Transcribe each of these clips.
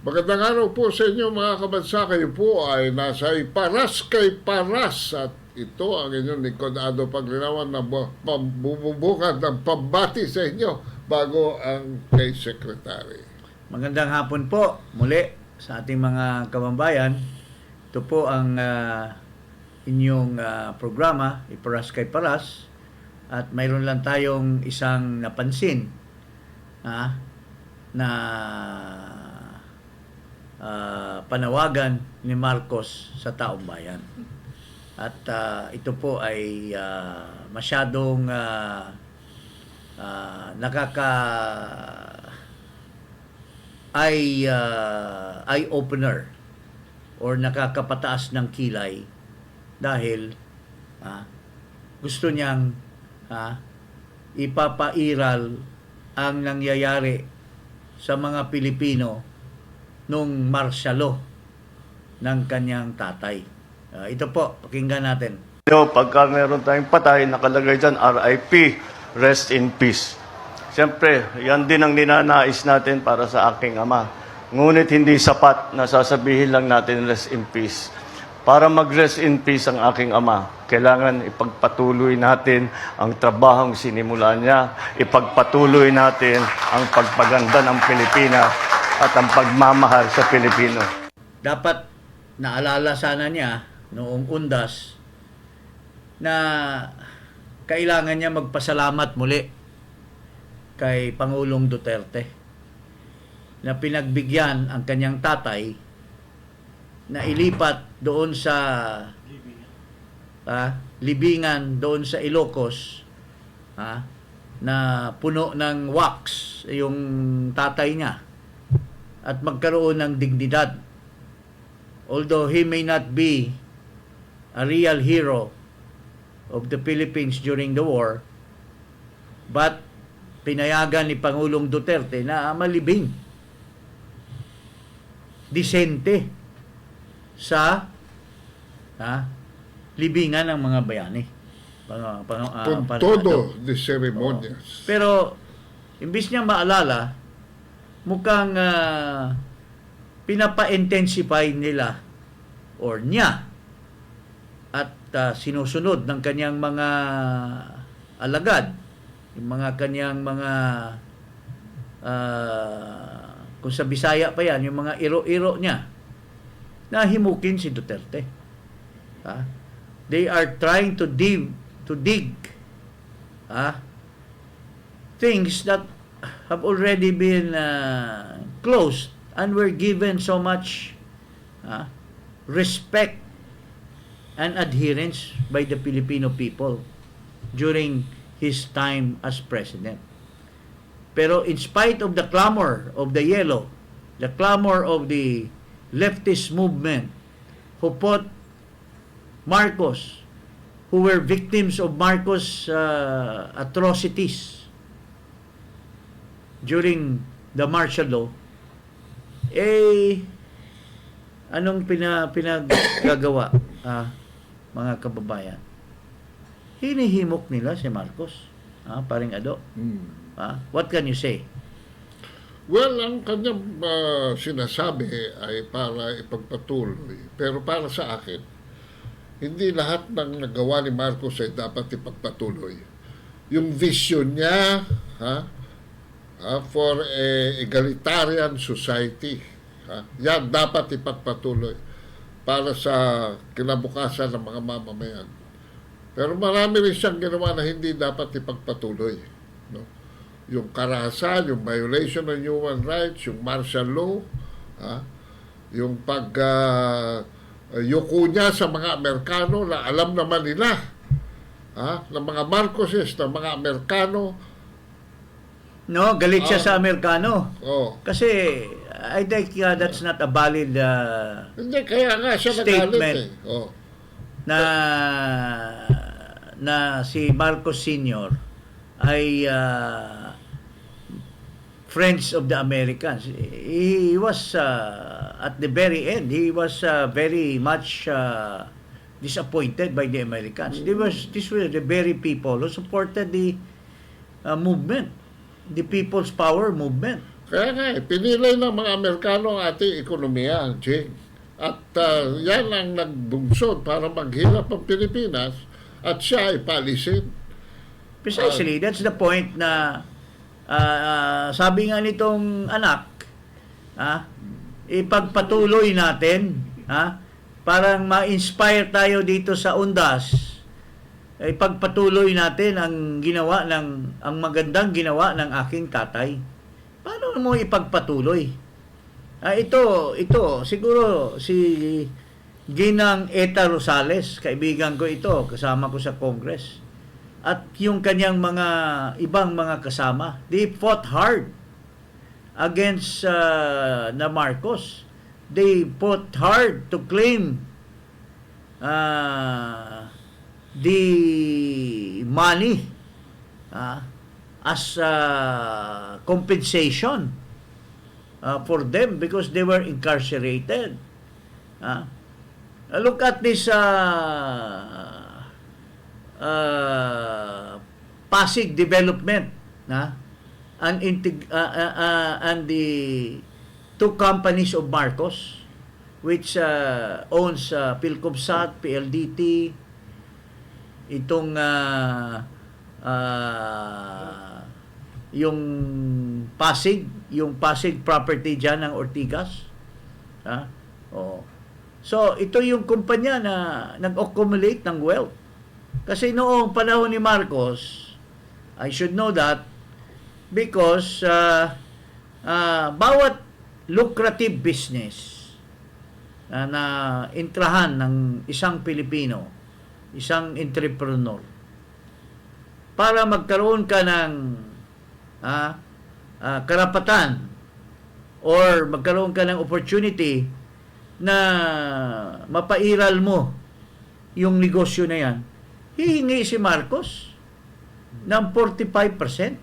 Magandang araw po sa inyo mga kabansa. Kayo po ay nasa Iparas kay Paras at ito ang inyong lingkod Ado Paglinawan na bubukad ng pambati sa inyo bago ang kay Secretary. Magandang hapon po muli sa ating mga kababayan. Ito po ang inyong programa, Iparas kay Paras. At mayroon lang tayong isang napansin na panawagan ni Marcos sa taong bayan. At ito po ay masyadong eye-opener or nakakapataas ng kilay dahil gusto niyang ipapairal ang nangyayari sa mga Pilipino nung martial law ng kanyang tatay. Ito po, pakinggan natin. Pagka meron tayong patay, nakalagay dyan, RIP, rest in peace. Siyempre, yan din ang ninanais natin para sa aking ama. Ngunit hindi sapat na sasabihin lang natin rest in peace. Para mag-rest in peace ang aking ama, kailangan ipagpatuloy natin ang trabahong sinimulan niya, ipagpatuloy natin ang pagpaganda ng Pilipinas at ang pagmamahal sa Pilipino. Dapat naalala sana niya noong undas na kailangan niya magpasalamat muli kay Pangulong Duterte na pinagbigyan ang kanyang tatay na ilipat doon sa libingan doon sa Ilocos na puno ng wax yung tatay niya at magkaroon ng dignidad. Although he may not be a real hero of the Philippines during the war, but pinayagan ni Pangulong Duterte na malibing, disente sa libingan ng mga bayani. Con todo de ceremonias. Pero, imbis niya maalala, mukhang pinapa-intensify nila or niya at sinusunod ng kanyang mga alagad, yung mga kanyang mga kung sa Bisaya pa yan, yung mga iro-iro niya na himukin si Duterte. They are trying to dig things that have already been closed and were given so much respect and adherence by the Filipino people during his time as president. Pero in spite of the clamor of the yellow, the clamor of the leftist movement who put Marcos, who were victims of Marcos atrocities during the martial law, anong pinaggagawa mga kababayan? Hinihimok nila si Marcos, paring Ado. What can you say? Well, ang kanyang sinasabi ay para ipagpatuloy. Pero para sa akin, hindi lahat ng nagawa ni Marcos ay dapat ipagpatuloy. Yung vision niya for a egalitarian society, yan dapat ipagpatuloy para sa kinabukasan ng mga mamamayan. Pero marami rin siyang ginawa na hindi dapat ipagpatuloy. No? Yung karahasan, yung violation ng human rights, yung martial law, yung yuko niya sa mga Amerikano na alam naman nila, ng mga Marcoses, ng mga Amerikano. No, galit siya sa Amerikano. Kasi I think that's not a valid hindi, kaya nga siya statement na na si Marcos Sr. ay friends of the Americans. He was at the very end, he was very much disappointed by the Americans. These were the very people who supported the movement, the People's Power movement. Kaya nga, pinilay ng mga Amerikano ang ating ekonomiya, Jing. At yan ang nagbunsod para maghilap ang Pilipinas at siya ay palisin. Precisely, that's the point na sabi nga nitong anak, ipagpatuloy natin, parang ma-inspire tayo dito sa Undas, ipagpatuloy natin ang magandang ginawa ng aking tatay. Paano mo ipagpatuloy? Ito, siguro si Ginang Eta Rosales, kaibigan ko ito, kasama ko sa Congress. At yung kanyang ibang mga kasama, they fought hard against na Marcos. They fought hard to claim the money as compensation for them because they were incarcerated. Look at this Pasig development and the two companies of Marcos which owns Philcomsat, PLDT, itong yung Pasig property dyan ng Ortigas. So, ito yung kumpanya na nag-accumulate ng wealth. Kasi noong panahon ni Marcos, I should know that because bawat lucrative business na intrahan ng isang Pilipino, isang entrepreneur, para magkaroon ka ng karapatan or magkaroon ka ng opportunity na mapairal mo yung negosyo na yan, hihingi si Marcos ng 45%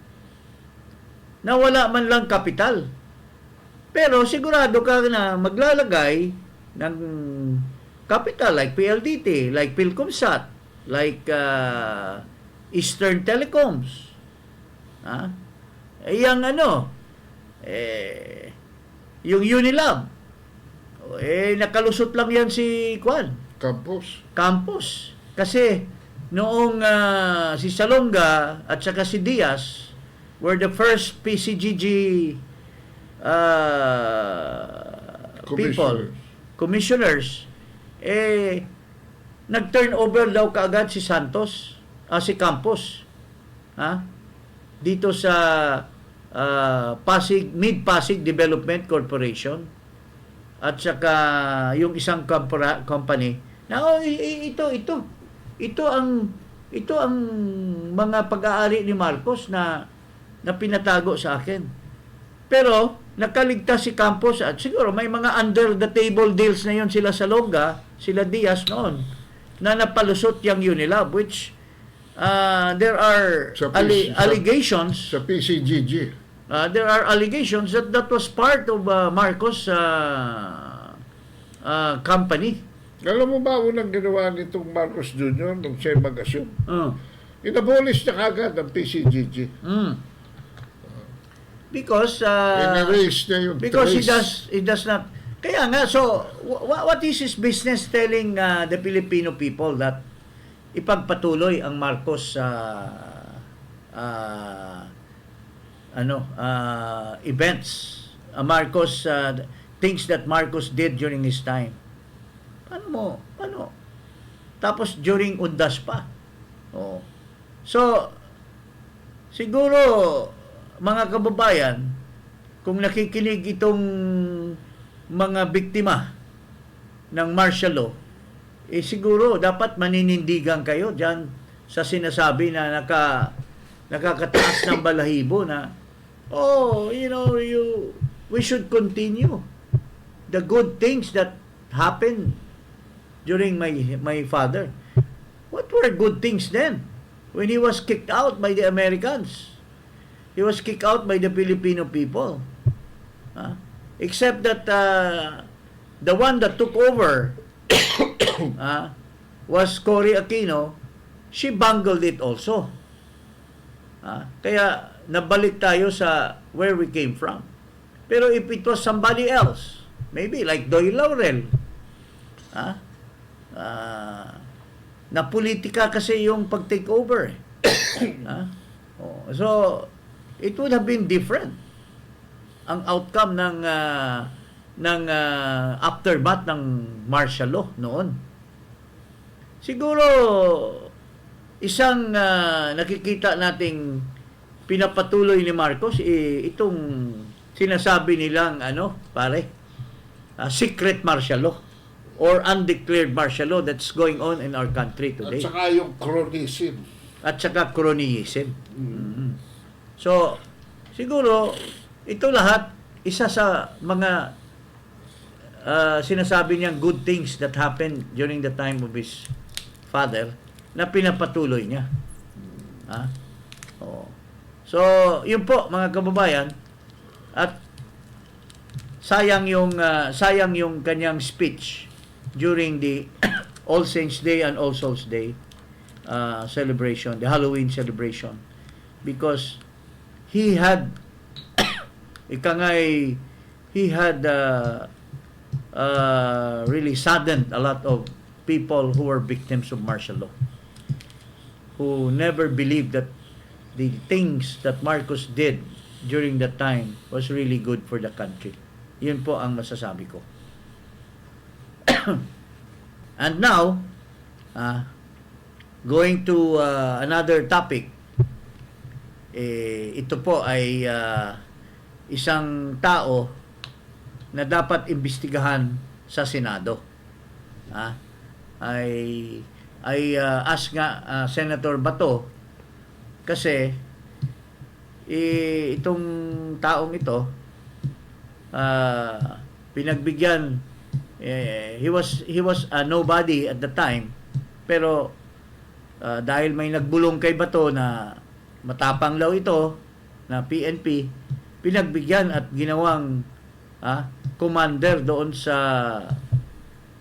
na wala man lang kapital. Pero sigurado ka na maglalagay ng capital like PLDT, like Philcomsat, like Eastern Telecoms. Yung Unilab. Nakalusot lang yan si Campos. Kasi noong si Salonga at saka si Diaz were the first PCGG commissioners, nag-turn over daw kaagad si Campos, dito sa Mid-Pasig Development Corporation at saka yung isang company na ito ang mga pag-aari ni Marcos na pinatago sa akin. Pero nakaligtas si Campos at siguro may mga under the table deals na yon sila Salonga, sila Diaz noon na napalusot yung Unilab, which there are allegations sa PCGG. There are allegations that was part of Marcos company. Alam mo ba unang ginawa nitong Marcos Jr. nung siya mag-assume? Inabolish niya kagad ang PCGG. Because in-erase niya yung because trace. he does not. Kaya nga, so what is his business telling the Filipino people that ipagpatuloy ang Marcos events, Marcos things that Marcos did during his time? Paano? Tapos during Undas pa. So siguro mga kababayan, kung nakikinig itong mga biktima ng martial law, siguro dapat maninindigan kayo dyan sa sinasabi na nakakataas ng balahibo na, we should continue the good things that happened during my father. What were good things then? When he was kicked out by the Americans. He was kicked out by the Filipino people. Except that the one that took over was Cory Aquino. She bungled it also. Kaya nabalik tayo sa where we came from. Pero if it was somebody else, maybe like Doy Laurel, na politika kasi yung pag-take over. So, it would have been different ang outcome ng aftermath ng martial law noon. Siguro isang nakikita nating pinapatuloy ni Marcos itong sinasabi nilang secret martial law or undeclared martial law that's going on in our country At today. saka yung cronyism. At saka cronyism. So, siguro, ito lahat, isa sa mga sinasabi niyang good things that happened during the time of his father na pinapatuloy niya. So, yun po, mga kababayan, at sayang yung kanyang speech during the All Saints Day and All Souls Day celebration, the Halloween celebration, because he had really saddened a lot of people who were victims of martial law, who never believed that the things that Marcos did during that time was really good for the country. Yun po ang masasabi ko. And now, going to another topic, ito po ay isang tao na dapat imbestigahan sa Senado. I ask nga Senator Bato kasi itong taong ito pinagbigyan, he was a nobody at the time, pero dahil may nagbulong kay Bato na matapang daw ito na PNP, pinagbigyan at ginawang commander doon sa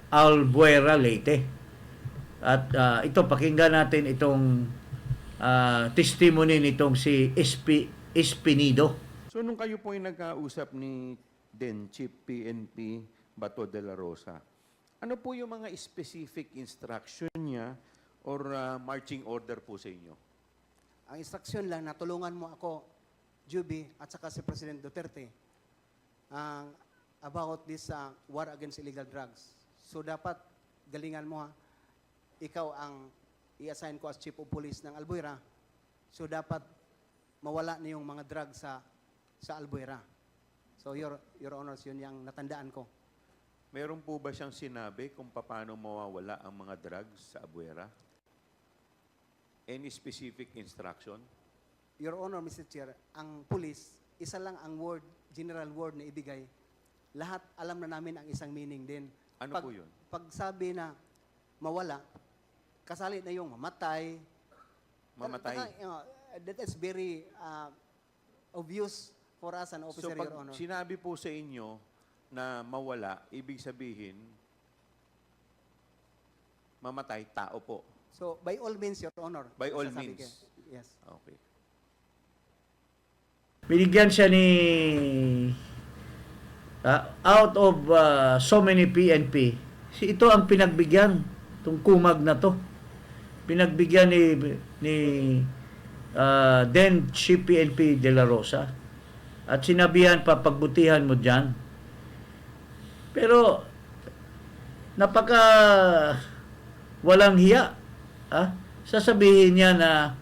Albuera, Leyte. At ito, pakinggan natin itong testimony nitong si Espinido. So nung kayo po yung nagkausap ni Chief PNP Bato de la Rosa, ano po yung mga specific instruction niya or marching order po sa inyo? Ang instruction lang na tulungan mo ako, Juby, at saka si President Duterte about this war against illegal drugs. So dapat galingan mo ikaw ang i-assign ko as Chief of Police ng Albuera. So dapat mawala na yung mga drugs sa Albuera. So Your Honors, yun yung natandaan ko. Meron po ba siyang sinabi kung paano mawawala ang mga drugs sa Albuera? Any specific instruction? Your Honor, Mr. Chair, ang police, isa lang ang word, general word na ibigay. Lahat alam na namin ang isang meaning din. Ano po yun? Pag sabi na mawala, kasali na yung mamatay. Mamatay? That is very obvious for us, an officer, So pag Your Honor. sinabi po sa inyo na mawala, ibig sabihin, mamatay, tao po. So, by all means, Your Honor. By all sasabi means. ko. Yes. Okay. Binigyan siya ni out of so many PNP, ito ang pinagbigyan, itong kumag na to. Pinagbigyan ni then Chief PNP de la Rosa. At sinabihan pa, pagbutihan mo dyan. Pero napaka walang hiya. Sasabihin niya na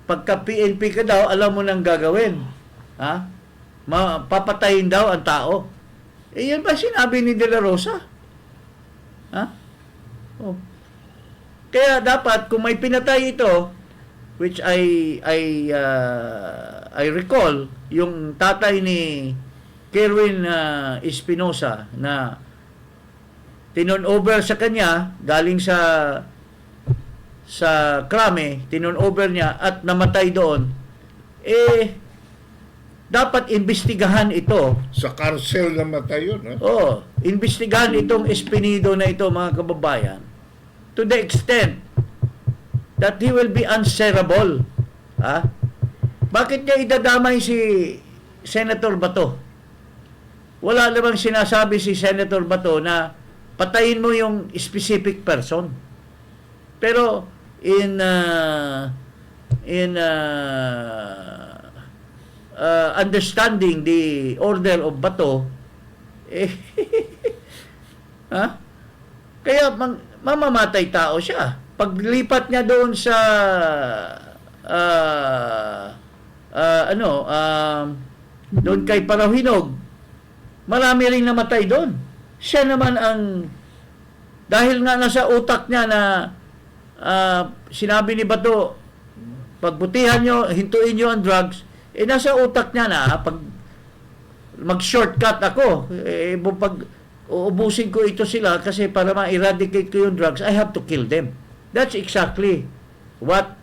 pagka PNP ka daw, alam mo nang gagawin. Papatayin daw ang tao. Yan ba sinabi ni De La Rosa? Oh. Kaya dapat kung may pinatay ito, which I recall, yung tatay ni Kerwin Espinosa na tinon over sa kanya galing sa krame, tinon over niya at namatay doon, dapat imbestigahan ito. Sa karsel na matay yun. Imbestigahan itong Espinido na ito, mga kababayan, to the extent that he will be answerable. Bakit niya idadamay si Senator Bato? Wala namang sinasabi si Senator Bato na patayin mo yung specific person. Pero in understanding the order of Bato, eh, ha? Kaya mamamatay tao siya. Paglipat niya doon sa doon kay Parahinog, marami rin namatay doon. Siya naman ang, dahil nga nasa utak niya na sinabi ni Bato, pagbutihan nyo, hintuin nyo ang drugs, nasa utak niya na, pag mag-shortcut ako, pag uubusin ko ito sila kasi para ma-eradicate ko yung drugs, I have to kill them. That's exactly what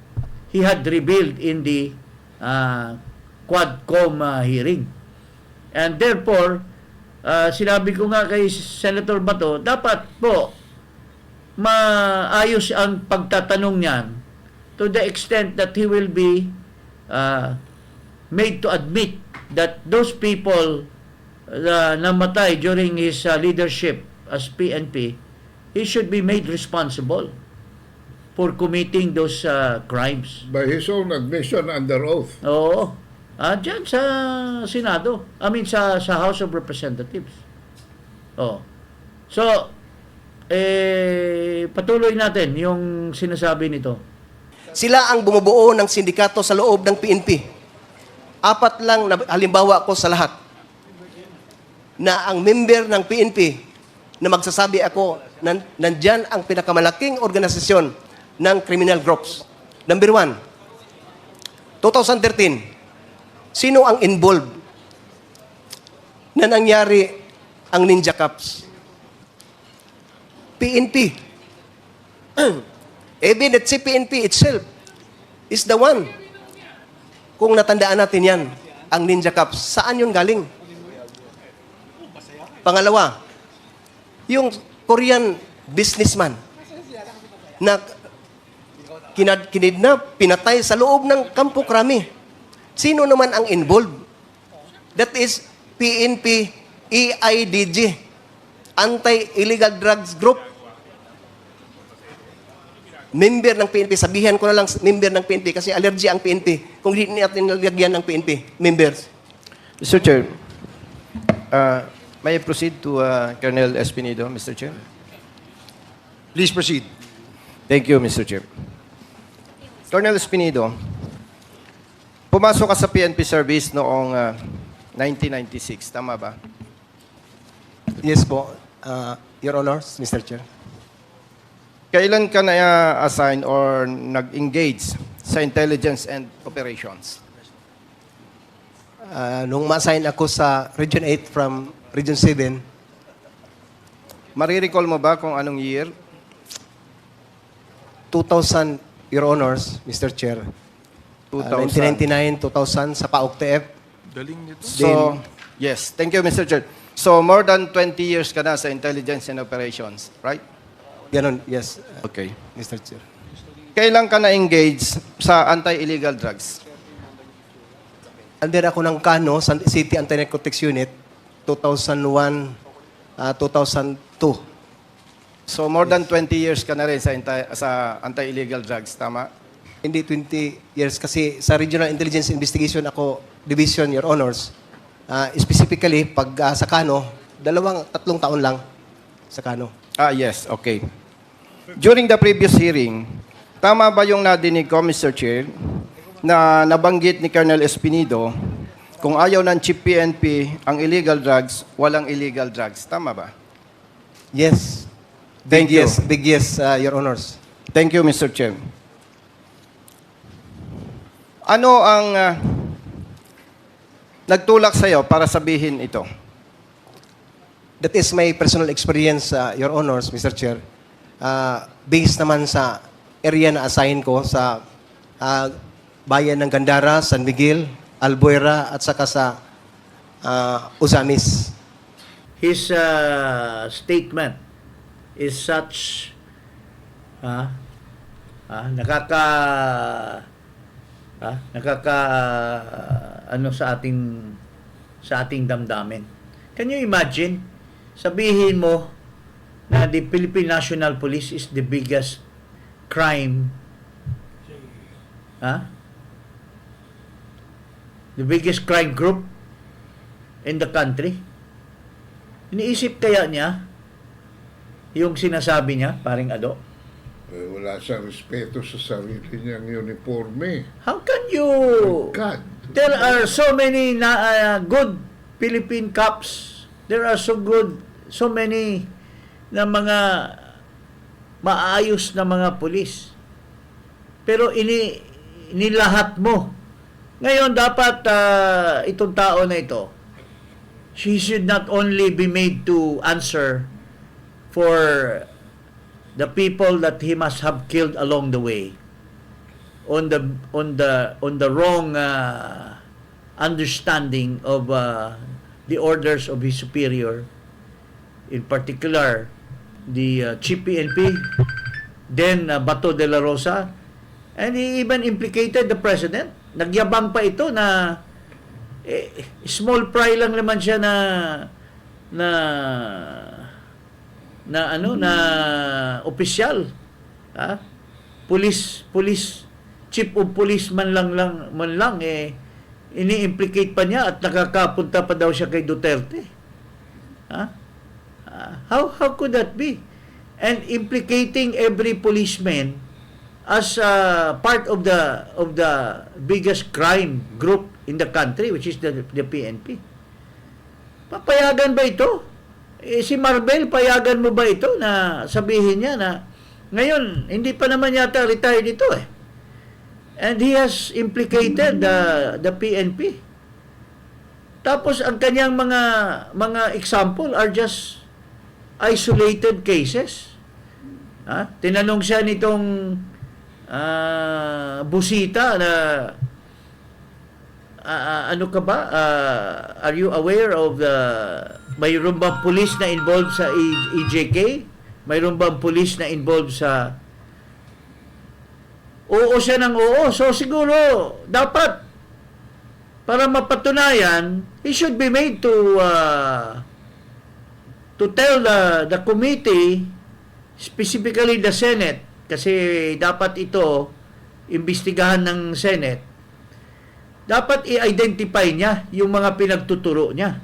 he had revealed in the Quadcom hearing. And therefore, sinabi ko nga kay Senator Bato, dapat po maayos ang pagtatanong niyan to the extent that he will be made to admit that those people namatay during his leadership as PNP, he should be made responsible for committing those crimes. By his own admission under oath. Oo. Diyan sa Senado. Sa House of Representatives. Oh. So, patuloy natin yung sinasabi nito. Sila ang bumubuo ng sindikato sa loob ng PNP. Apat lang na halimbawa ko sa lahat na ang member ng PNP na magsasabi ako nandyan ang pinakamalaking organisasyon ng criminal groups. Number 1, 2013, sino ang involved na nangyari ang Ninja Cups? PNP. Even that si PNP itself is the one. Kung natandaan natin yan, ang Ninja Cups, saan yun galing? Pangalawa, yung Korean businessman na kinidnap, pinatay sa loob ng Kampo Krami. Sino naman ang involved? That is PNP EIDG, Anti-Illegal Drugs Group. Member ng PNP, sabihan ko na lang member ng PNP kasi allergy ang PNP. Kung hindi natin nalagyan ng PNP, members. Mr. Chair, may I proceed to Colonel Espinido, Mr. Chair? Please proceed. Thank you, Mr. Chair. Colonel Espinido, pumasok ka sa PNP service noong 1996, tama ba? Yes po, Your Honors, Mr. Chair. Kailan ka na-assign or nag-engage sa intelligence and operations? Nung ma-assign ako sa Region 8 from Region 7, Marirecall mo ba kung anong year? 2000, Your Honors, Mr. Chair. 2000. 1999, 2000 sa PAOK-TF. So, yes. Thank you, Mr. Chair. So, more than 20 years ka na sa intelligence and operations, right? Ganon, yes, Okay. Mr. Chair. Kailan ka na-engage sa anti-illegal drugs? Under ako ng Kano, City Anti-Narcotics Unit, 2001, 2002. So, more than 20 years ka na rin sa anti-illegal drugs, tama? Hindi 20 years kasi sa Regional Intelligence Investigation ako Division, Your Honors. Specifically, pag sa Kano, 3 taon lang sa Kano. Yes, okay. During the previous hearing, tama ba yung nadinig ko, Mr. Chair, na nabanggit ni Colonel Espinido, kung ayaw ng Chief PNP ang illegal drugs, walang illegal drugs. Tama ba? Yes. Thank you. Big yes, Your Honors. Thank you, Mr. Chair. Ano ang nagtulak sa'yo para sabihin ito? That is my personal experience, Your Honors, Mr. Chair. Based naman sa area na assign ko sa bayan ng Gandara, San Miguel, Albuera, at saka sa Uzamis. His statement is ano sa ating damdamin. Can you imagine? Sabihin mo na the Philippine National Police is the biggest crime, the biggest crime group in the country. Iniisip kaya niya yung sinasabi niya, paring Ado? Wala siyang respeto sa sarili niyang uniforme. How can you God. There are so many good Philippine cops. There are so many na mga maayos na mga pulis. Pero inilahat mo. Ngayon, dapat itong tao na ito, she should not only be made to answer for the people that he must have killed along the way on the wrong understanding of the orders of his superior, in particular the Chief PNP, then Bato de la Rosa, and he even implicated the president. Nagyabang pa ito na small fry lang naman siya na opisyal, police chief of police man lang ini-implicate pa niya at nakakapunta pa daw siya kay Duterte. How could that be? And implicating every policeman as part of the biggest crime group in the country, which is the PNP. Papayagan ba ito? Si Marbel, payagan mo ba ito na sabihin niya na ngayon, hindi pa naman yata retired ito And he has implicated the PNP. Tapos ang kanyang mga example are just isolated cases. Tinanong siya nitong Busita na ano ka ba? Are you aware of mayroon bang police na involved sa EJK? Mayroon bang police na involved sa... Oo siya ng oo. So siguro, dapat, para mapatunayan, he should be made to tell the committee, specifically the Senate, kasi dapat ito, imbestigahan ng Senate, dapat i-identify niya yung mga pinagtuturo niya.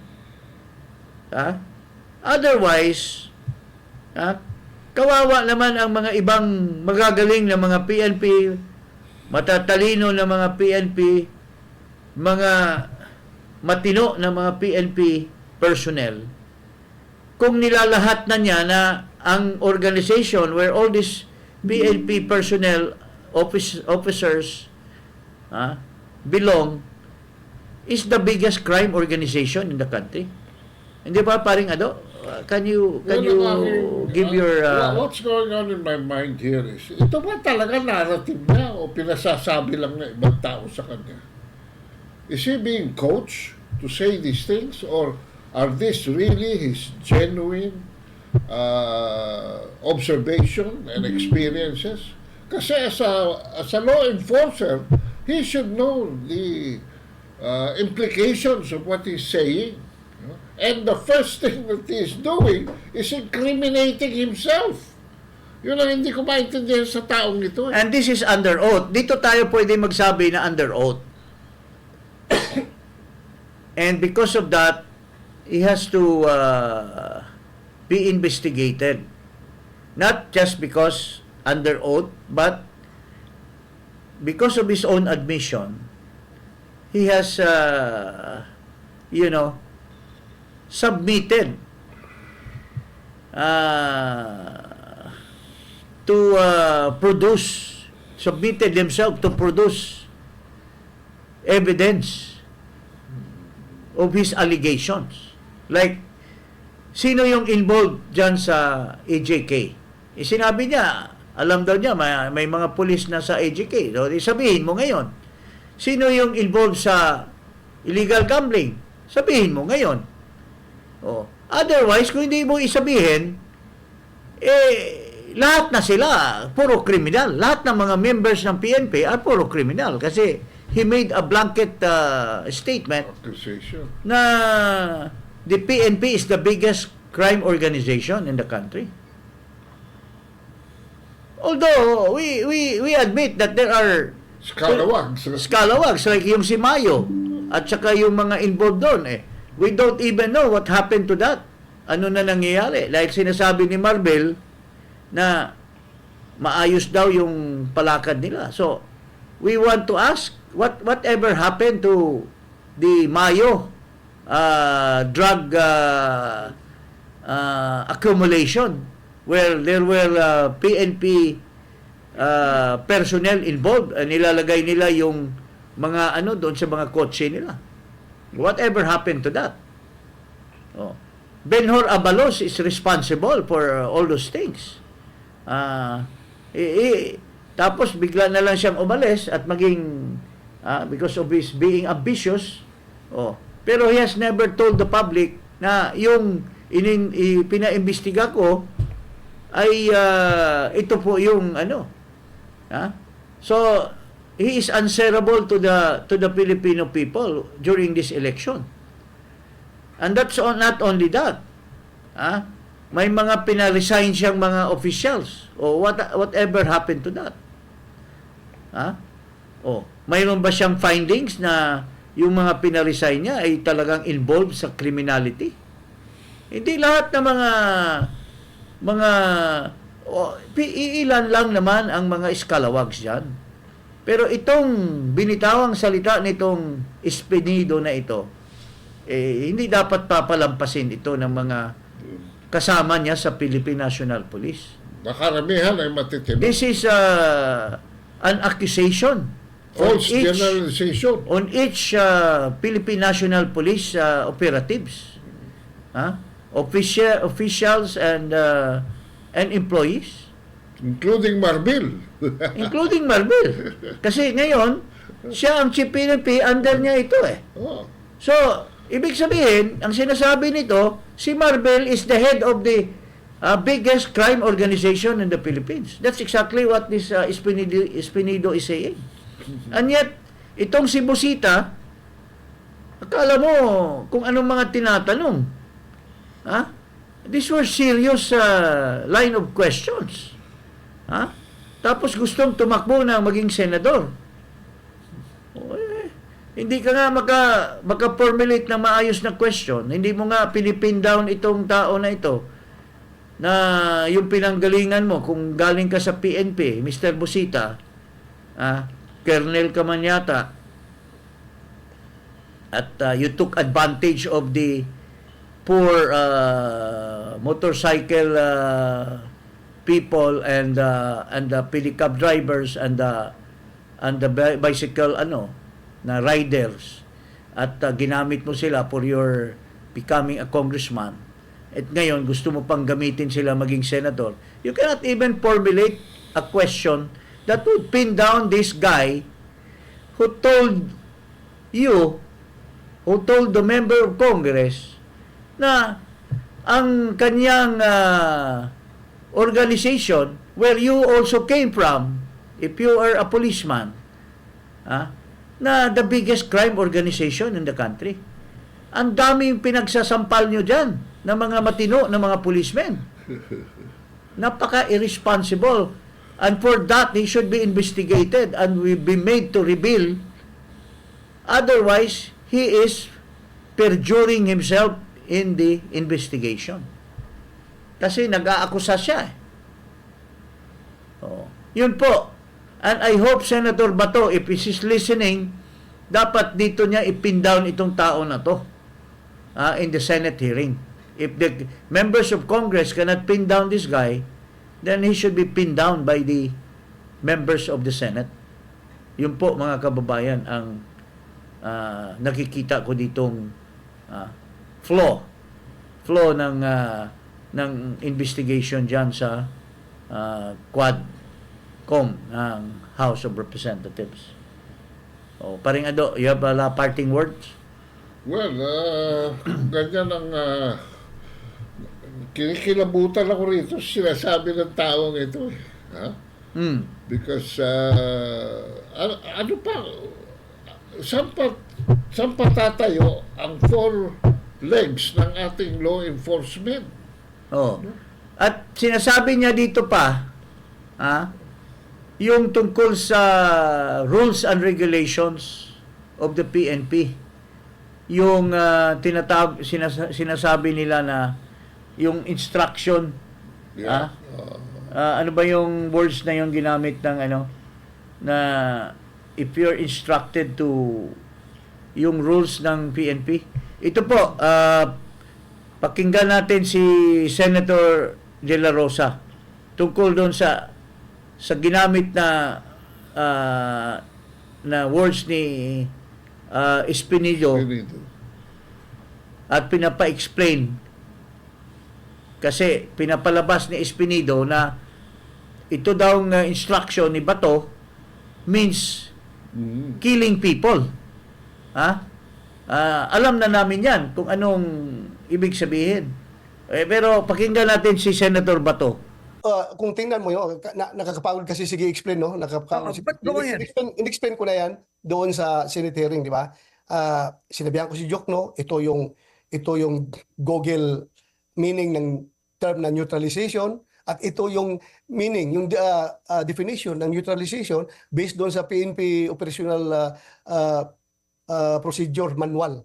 Otherwise, kawawa naman ang mga ibang magagaling na mga PNP, matatalino na mga PNP, mga matino na mga PNP personnel. Kung nilalahat na niya na ang organization where all these PNP personnel officers belong is the biggest crime organization in the country. Hindi ba, paring Ado? Can you give your... What's going on in my mind here is, ito ba talaga narrative niya o pinasasabi lang na ibang tao sa kanya? Is he being coached to say these things, or are this really his genuine observation and experiences? Kasi as a law enforcer, he should know the implications of what he's saying. And the first thing that he's doing is incriminating himself. Yun ang hindi ko maintindihan sa taong ito. And this is under oath. Dito tayo pwede magsabi na under oath. And because of that, he has to be investigated. Not just because under oath, but because of his own admission, he has, submitted submitted himself to produce evidence of his allegations. Like, sino yung involved dyan sa AJK? Sinabi niya, alam daw niya, may mga pulis na sa AJK. So, sabihin mo ngayon, sino yung involved sa illegal gambling? Sabihin mo ngayon. Otherwise, kung hindi mo isabihin, lahat na sila, puro kriminal. Lahat ng mga members ng PNP ay puro kriminal kasi he made a blanket statement Accusation. na the PNP is the biggest crime organization in the country. Although we admit that there are scalawags like yung si Mayo at saka yung mga involved doon we don't even know what happened to that. Ano na nangyayari? Like sinasabi ni Marvel na maayos daw yung palakad nila. So we want to ask whatever happened to the Mayo drug accumulation where there were PNP personnel involved, nilalagay nila yung mga ano doon sa mga kotse nila. Whatever happened to that? Benhur Abalos is responsible for all those things. Tapos bigla na lang siyang umalis at maging because of his being ambitious. Pero he has never told the public na yung pinaimbestiga ko ay ito po yung ano. So he is answerable to the Filipino people during this election. And that's not only that. May mga pinaresign siyang mga officials. Whatever happened to that? Mayroon ba siyang findings na yung mga pinaresign niya ay talagang involved sa criminality? Hindi lahat ng mga ilan lang naman ang mga scalawags dyan. Pero itong binitawang salita nitong Espinido na ito, hindi dapat papalampasin ito ng mga kasama niya sa Philippine National Police. Nakaramihan ay matitino. This is an accusation. False generalization. On each Philippine National Police operatives. Officials and employees. Including Marbil. Including Marbil. Kasi ngayon, siya ang chief PNP, under niya ito So, ibig sabihin, ang sinasabi nito, si Marbil is the head of the biggest crime organization in the Philippines. That's exactly what this Espinido is saying. And yet, itong si Busita, akala mo kung anong mga tinatanong. These were serious line of questions. Tapos gustong tumakbo na maging senador. Hindi ka nga maka-formulate ng maayos na question. Hindi mo nga pinipin down itong tao na ito na yung pinanggalingan mo kung galing ka sa PNP, Mr. Busita, Colonel ka man yata, at you took advantage of the poor motorcycle people and the pedicab drivers and the bicycle na riders at ginamit mo sila for your becoming a congressman at ngayon gusto mo pang gamitin sila maging senador. You cannot even formulate a question that would pin down this guy who told the member of Congress na ang kanyang organization where you also came from, if you are a policeman, na the biggest crime organization in the country. Ang daming pinagsasampal nyo dyan ng mga matino na mga policemen. Napaka-irresponsible. And for that, he should be investigated and will be made to reveal. Otherwise, he is perjuring himself in the investigation. Kasi nag-aakusa siya. Yun po. And I hope Senator Bato, if he's listening, dapat dito niya ipin down itong tao na to in the Senate hearing. If the members of Congress cannot pin down this guy, then he should be pinned down by the members of the Senate. Yun po mga kababayan ang nakikita ko ditong flaw ng investigation dyan sa Quadcom ng House of Representatives. Paring Ado, you have parting words? Well, ganyan ang kinikilabutan ako rito. Sinasabi ng taong ito. Because, ano pa, saan pa tatayo ang four legs ng ating law enforcement? Oh. At sinasabi niya dito pa, yung tungkol sa rules and regulations of the PNP. Yung sinasabi nila na yung instruction, Yeah. ano ba yung words na yung ginamit ng na if you're instructed to yung rules ng PNP. Ito po, pakinggan natin si Senator De La Rosa tungkol doon sa ginamit na words ni Espinido at pinapa-explain kasi pinapalabas ni Espinido na ito daw ng instruction ni Bato means killing people. Alam na namin yan kung anong ibig sabihin. Pero pakinggan natin si Senator Bato. Kung tingnan mo yun, nakakapagod kasi, sige explain, no? Nakakapagod. But go ahead. In-explain ko na yan doon sa Senate hearing, di ba? Sinabihan ko si Jok, no? Ito yung Google meaning ng term na neutralization, at ito yung meaning, yung definition ng neutralization based doon sa PNP operational procedure manual.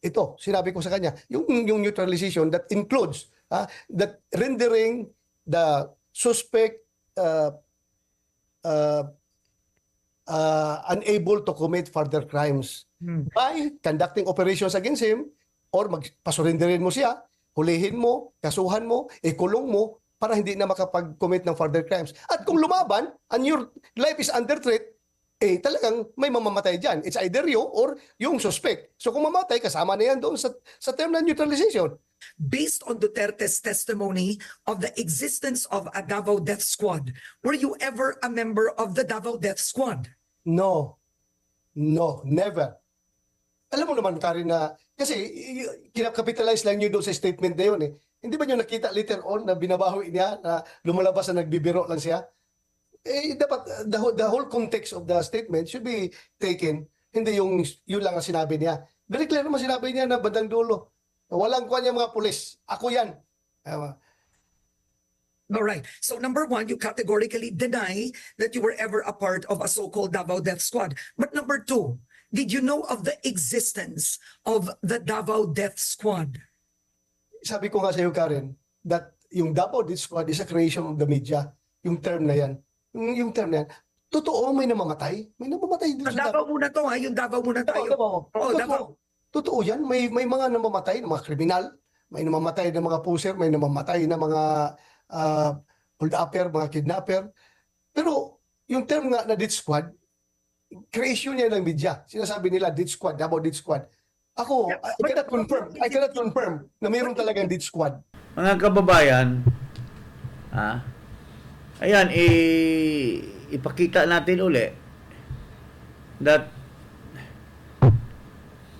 Ito, sinabi ko sa kanya, yung neutralization that includes that rendering the suspect unable to commit further crimes by conducting operations against him, or pasurrenderin mo siya, hulihin mo, kasuhan mo, ikulong mo para hindi na makapag-commit ng further crimes. At kung lumaban and your life is under threat, talagang may mamamatay dyan. It's either you or yung suspect. So kung mamatay, kasama na yan doon sa term na neutralization. Based on Duterte's testimony of the existence of a Davao Death Squad, were you ever a member of the Davao Death Squad? No, never. Alam mo naman, Karen, na kasi kinakapitalize lang nyo doon sa statement na yun eh. Hindi ba nyo nakita later on na binabawi niya, na lumalabas na nagbibiro lang siya? Dapat the whole context of the statement should be taken. Hindi yun lang ang sinabi niya. Very clear naman sinabi niya na bandang dulo. Walang kuha niya mga pulis. Ako yan. All right. So number one, you categorically deny that you were ever a part of a so-called Davao Death Squad. But number two, did you know of the existence of the Davao Death Squad? Sabi ko nga sa iyo, Karen, that yung Davao Death Squad is a creation of the media. Yung term na yan. Yung term na yan. Totoo, may namamatay. May namamatay dito sa Davao muna to, ha? Yung Davao muna tayo. Davao. Totoo yan. May mga namamatay ng mga kriminal. May namamatay ng mga poser. May namamatay ng mga hold-upper, mga kidnapper. Pero yung term nga na Death Squad, creation niya ng media. Sinasabi nila Death Squad, Davao Death Squad. Ako, I cannot confirm na mayroon talagang Death Squad. Mga kababayan, ayan, ipakita natin uli that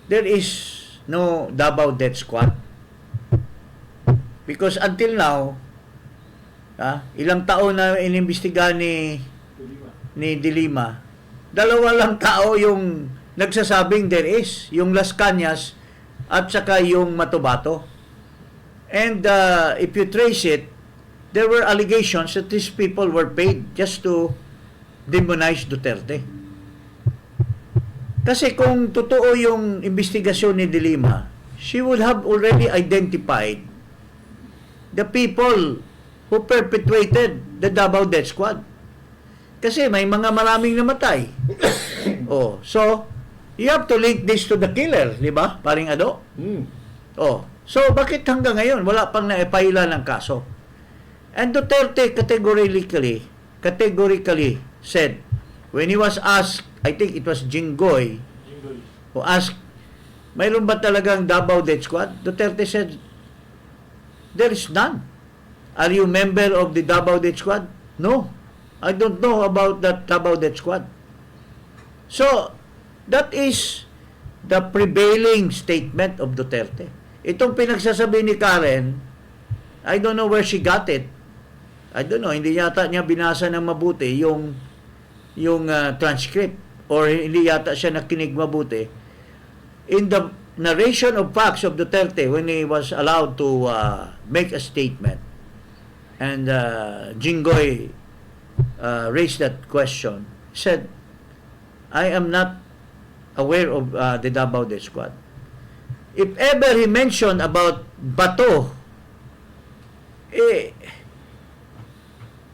there is no Davao Death Squad. Because until now, ilang taon na inimbestigahan ni De Lima, dalawa lang tao yung nagsasabing there is, yung Las Cañas at saka yung Matabato. And if you trace it, there were allegations that these people were paid just to demonize Duterte. Kasi kung totoo yung investigasyon ni De Lima, she would have already identified the people who perpetrated the Davao Death Squad. Kasi may mga maraming namatay. So you have to link this to the killer, di ba? Paring Ado? So bakit hanggang ngayon wala pang naipaila ng kaso? And Duterte categorically said, when he was asked, I think it was Jinggoy who asked, mayroon ba talagang Davao Death Squad? Duterte said, there is none. Are you member of the Davao Death Squad? No. I don't know about that Davao Death Squad. So, that is the prevailing statement of Duterte. Itong pinagsasabi ni Karen, I don't know where she got it. I don't know, hindi yata niya binasa ng mabuti yung transcript or hindi yata siya nakinig mabuti, in the narration of facts of Duterte when he was allowed to make a statement, and Jinggoy raised that question, said, I am not aware of the Davao Death Squad. If ever he mentioned about Bato,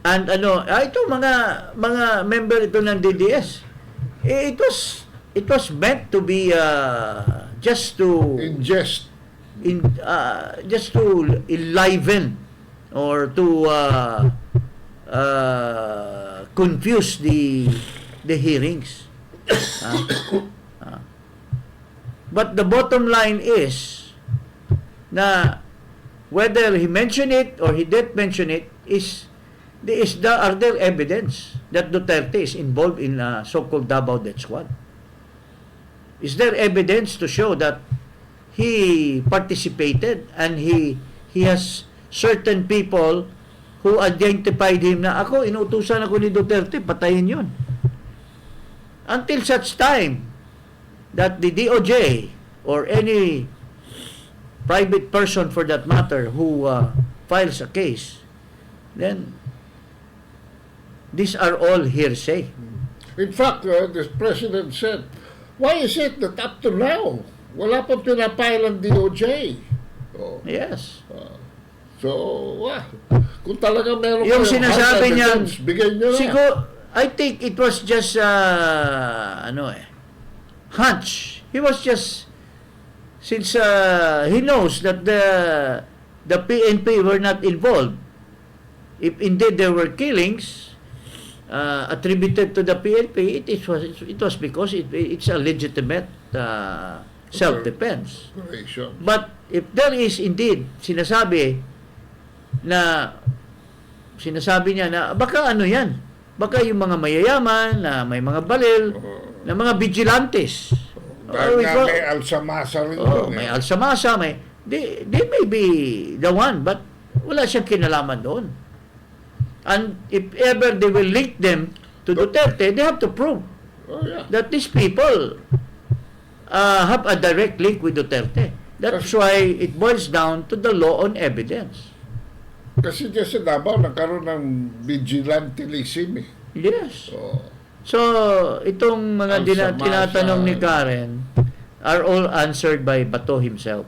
and ito mga member ito ng DDS, it was meant to be just to Ingest. just to enliven or to confuse the hearings. But the bottom line is na whether he mentioned it or he didn't mention it, are there evidence that Duterte is involved in so-called Davao Death Squad? Is there evidence to show that he participated and he has certain people who identified him na inutusan ako ni Duterte, patayin yun. Until such time that the DOJ or any private person for that matter who files a case, then these are all hearsay. In fact, the president said, why is it that up to now, wala pa pinapile ang DOJ? Oh. Yes. So, kung talaga meron Yung kayong sinasabi hard niya, evidence, bigay nyo na. siguro, I think it was just, hunch. He was just, since he knows that the PNP were not involved, if indeed there were killings attributed to the PNP, it was because it's a legitimate self-defense. Operation. But if there is indeed sinasabi niya na baka yan, baka yung mga mayayaman na may mga balil, na mga vigilantes. Dahil nga may alsamasa rin doon. May alsamasa, they may be the one, but wala siyang kinalaman doon. And if ever they will link them to Duterte, they have to prove that these people have a direct link with Duterte. That's why it boils down to the law on evidence. Kasi dyan sa Davao, nagkaroon ng vigilantilism eh. Yes. Oh. So, itong mga tinatanong ni Karen are all answered by Bato himself.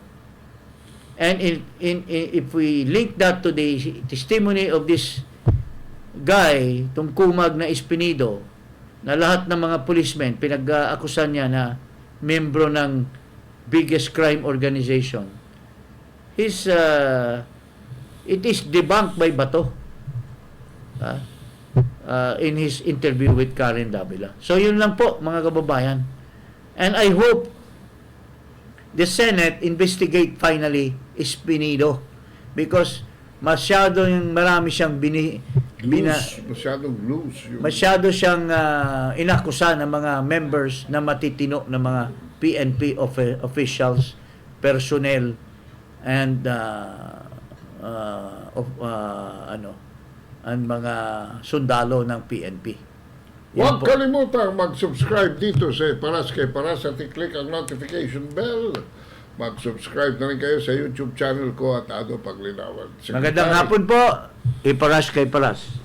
And if we link that to the testimony of this guy, itong kumag na Espinido, na lahat ng mga policemen pinag-akusan niya na membro ng biggest crime organization, it is debunked by Bato in his interview with Karen Davila. So yun lang po mga kababayan. And I hope the Senate investigate finally Espinido, because marami siyang masyado siyang inakusa ng mga members na matitino ng mga PNP officials, personnel, and ang mga sundalo ng PNP. Huwag kalimutang mag-subscribe dito sa Paras kay Paras at i-click ang notification bell. Mag-subscribe na rin kayo sa YouTube channel ko at Ado Paglinawan. Magandang hapon po, Iparas kay Paras.